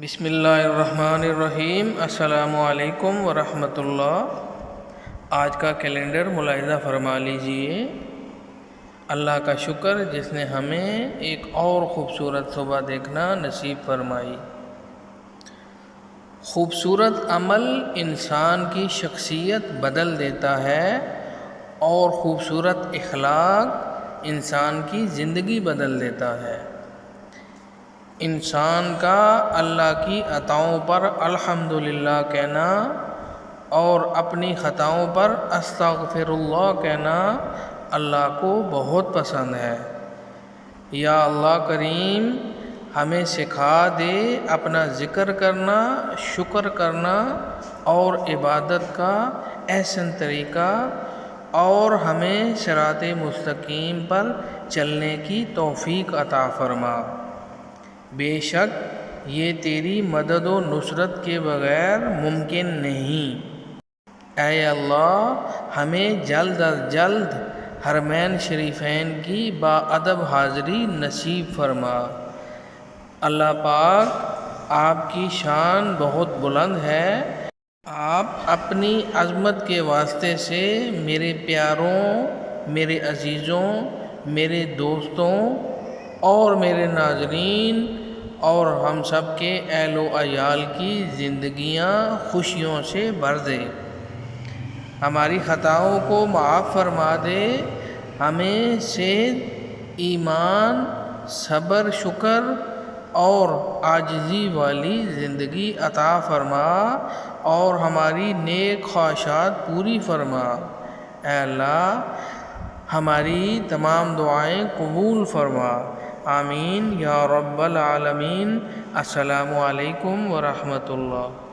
بسم اللہ الرحمن الرحیم۔ السلام علیکم ورحمۃ اللہ۔ آج کا کیلنڈر ملاحظہ فرما لیجئے۔ اللہ کا شکر جس نے ہمیں ایک اور خوبصورت صبح دیکھنا نصیب فرمائی۔ خوبصورت عمل انسان کی شخصیت بدل دیتا ہے اور خوبصورت اخلاق انسان کی زندگی بدل دیتا ہے۔ انسان کا اللہ کی عطاؤں پر الحمدللہ کہنا اور اپنی خطاؤں پر استغفر اللہ کہنا اللہ کو بہت پسند ہے۔ یا اللہ کریم ہمیں سکھا دے اپنا ذکر کرنا، شکر کرنا اور عبادت کا احسن طریقہ، اور ہمیں صراط مستقیم پر چلنے کی توفیق عطا فرما۔ بے شک یہ تیری مدد و نصرت کے بغیر ممکن نہیں۔ اے اللہ ہمیں جلد از جلد حرمین شریفین کی باادب حاضری نصیب فرما۔ اللہ پاک آپ کی شان بہت بلند ہے۔ آپ اپنی عظمت کے واسطے سے میرے پیاروں، میرے عزیزوں، میرے دوستوں اور میرے ناظرین اور ہم سب کے اہل و عیال کی زندگیاں خوشیوں سے بھر دے۔ ہماری خطاؤں کو معاف فرما دے۔ ہمیں صحت، ایمان، صبر، شکر اور عاجزی والی زندگی عطا فرما اور ہماری نیک خواہشات پوری فرما۔ اے اللہ ہماری تمام دعائیں قبول فرما۔ آمین یا رب العالمین۔ السلام علیکم ورحمۃ اللہ۔